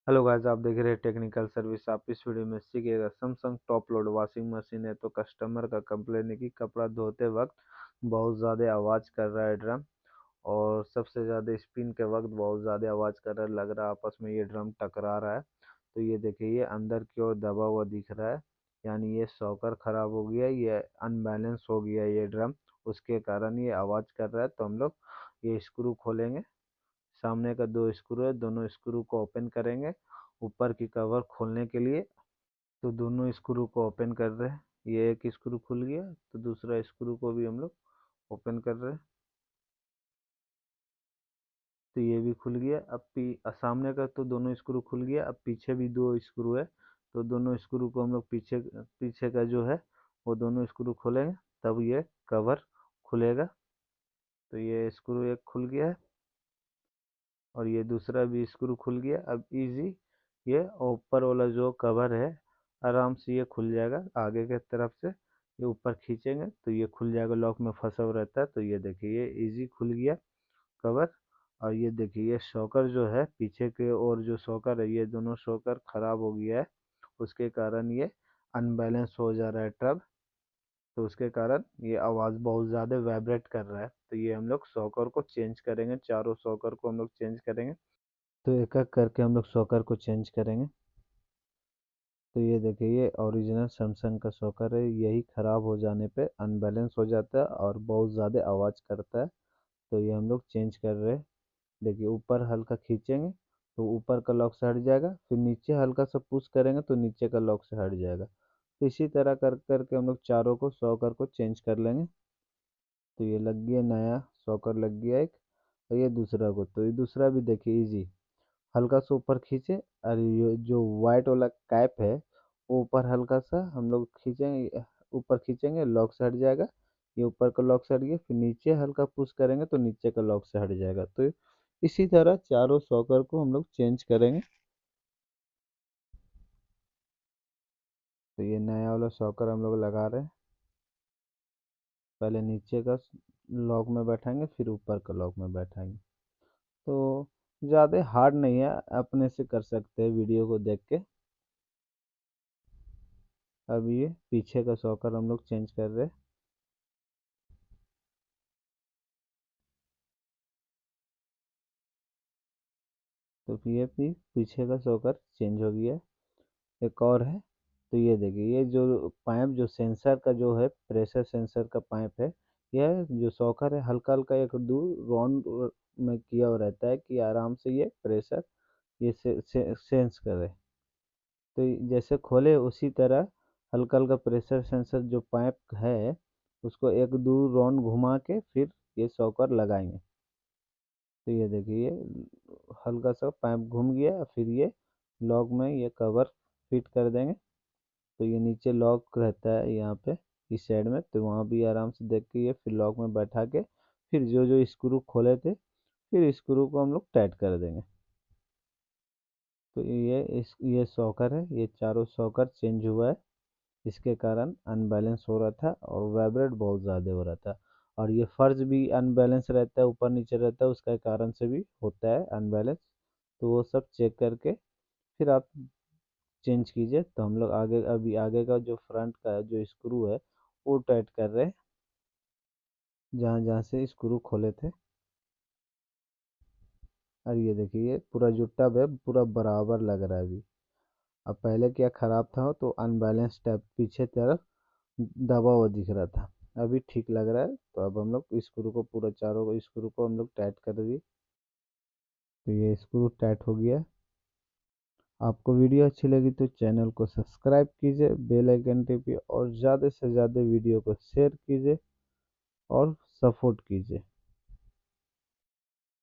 Hello guys, आप देख रहे हैं टेक्निकल सर्विस। आप इस वीडियो में सीखिएगा Samsung top load washing machine है तो कस्टमर का कंप्लेन है कि कपड़ा धोते वक्त बहुत ज़्यादा आवाज़ कर रहा है ड्रम, और सबसे ज़्यादा स्पिन के वक्त बहुत ज़्यादा आवाज़ कर रहा है। लग रहा है आपस में ये ड्रम टकरा रहा है। तो ये देखिए, ये अंदर की ओर दबा हुआ दिख रहा है, यानी ये शॉकर ख़राब हो गया, ये अनबैलेंस हो गया ये ड्रम, उसके कारण ये आवाज़ कर रहा है। तो हम लोग ये स्क्रू खोलेंगे। सामने का दो स्क्रू है, दोनों स्क्रू को ओपन करेंगे ऊपर की कवर खोलने के लिए। तो दोनों स्क्रू को ओपन कर रहे हैं। ये एक स्क्रू खुल गया, तो दूसरा स्क्रू को भी हम लोग ओपन कर रहे हैं। तो ये भी खुल गया। अब सामने का तो दोनों स्क्रू खुल गया, अब पीछे भी दो स्क्रू है। तो दोनों स्क्रू को हम लोग पीछे पीछे का जो है वो दोनों स्क्रू खोलेंगे, तब ये कवर खुलेगा। तो ये स्क्रू एक खुल गया है और ये दूसरा भी स्क्रू खुल गया। अब इजी ये ऊपर वाला जो कवर है आराम से ये खुल जाएगा आगे के तरफ से। ये ऊपर खींचेंगे तो ये खुल जाएगा, लॉक में फंसा हुआ रहता है। तो ये देखिए, ये इजी खुल गया कवर। और ये देखिए, ये शॉकर जो है पीछे के और जो शॉकर है, ये दोनों शॉकर खराब हो गया है, उसके कारण ये अनबैलेंस हो जा रहा है ट्रक। तो उसके कारण ये आवाज़ बहुत ज़्यादा वाइब्रेट कर रहा है। तो ये हम लोग शॉकर को चेंज करेंगे, चारों शॉकर को हम लोग चेंज करेंगे। तो एक एक करके हम लोग शॉकर को चेंज करेंगे। तो ये देखिए, ये ओरिजिनल सैमसंग का शॉकर है, यही ख़राब हो जाने पे अनबैलेंस हो जाता है और बहुत ज़्यादा आवाज़ करता है। तो ये हम लोग चेंज कर रहे हैं। देखिए, ऊपर हल्का खींचेंगे तो ऊपर का लॉक से हट जाएगा, फिर नीचे हल्का सा पुश करेंगे तो नीचे का लॉक से हट जाएगा। तो इसी तरह कर करके हम लोग चारों को शॉकर को चेंज कर लेंगे। तो ये लग गया, नया शॉकर लग गया एक। और ये दूसरा को, तो ये दूसरा भी देखिए इजी, हल्का सा ऊपर खींचे और ये जो वाइट वाला कैप है वो ऊपर हल्का सा हम लोग खींचेंगे, ऊपर खींचेंगे लॉक से हट जाएगा। ये ऊपर का लॉक से हट गया, फिर नीचे हल्का पुश करेंगे तो नीचे का लॉक से हट जाएगा। तो इसी तरह चारों सॉकर को हम लोग चेंज करेंगे। तो ये नया वाला सॉकर हम लोग लगा रहे हैं। पहले नीचे का लॉक में बैठाएंगे, फिर ऊपर का लॉक में बैठाएंगे। तो ज़्यादा हार्ड नहीं है, अपने से कर सकते हैं वीडियो को देख के। अब ये पीछे का सॉकर हम लोग चेंज कर रहे हैं। तो ये भी पीछे का सॉकर चेंज हो गया। एक और है। तो ये देखिए, ये जो पाइप जो सेंसर का जो है, प्रेशर सेंसर का पाइप है, यह जो सॉकर है हल्का हल्का एक दूर राउंड में किया हुआ रहता है कि आराम से ये प्रेशर ये सेंस करे। तो जैसे खोले उसी तरह हल्का हल्का प्रेशर सेंसर जो पाइप है उसको एक दो राउंड घुमा के फिर ये सॉकर लगाएंगे। तो ये देखिए, ये हल्का सा पाइप घूम गया, फिर ये लॉक में ये कवर फिट कर देंगे। तो ये नीचे लॉक रहता है यहाँ पे इस साइड में, तो वहाँ भी आराम से देख के ये फिर लॉक में बैठा के फिर जो जो स्क्रू खोले थे फिर स्क्रू को हम लोग टाइट कर देंगे। तो ये सॉकर है, ये चारों सॉकर चेंज हुआ है। इसके कारण अनबैलेंस हो रहा था और वाइब्रेट बहुत ज़्यादा हो रहा था। और ये फर्श भी अनबैलेंस रहता है, ऊपर नीचे रहता है, उसका कारण से भी होता है अनबैलेंस। तो वो सब चेक करके फिर आप चेंज कीजिए। तो हम लोग आगे, अभी आगे का जो फ्रंट का जो स्क्रू है वो टाइट कर रहे हैं, जहाँ जहाँ से स्क्रू खोले थे। और ये देखिए, ये पूरा जो टब है पूरा बराबर लग रहा है अभी। अब पहले क्या ख़राब था तो अनबैलेंस टाइप पीछे तरफ दबा हुआ दिख रहा था, अभी ठीक लग रहा है। तो अब हम लोग स्क्रू को पूरा चारों स्क्रू को हम लोग टाइट कर दिए। तो ये स्क्रू टाइट हो गया। आपको वीडियो अच्छी लगी तो चैनल को सब्सक्राइब कीजिए, बेल आइकन टिपिए और ज़्यादा से ज़्यादा वीडियो को शेयर कीजिए और सपोर्ट कीजिए।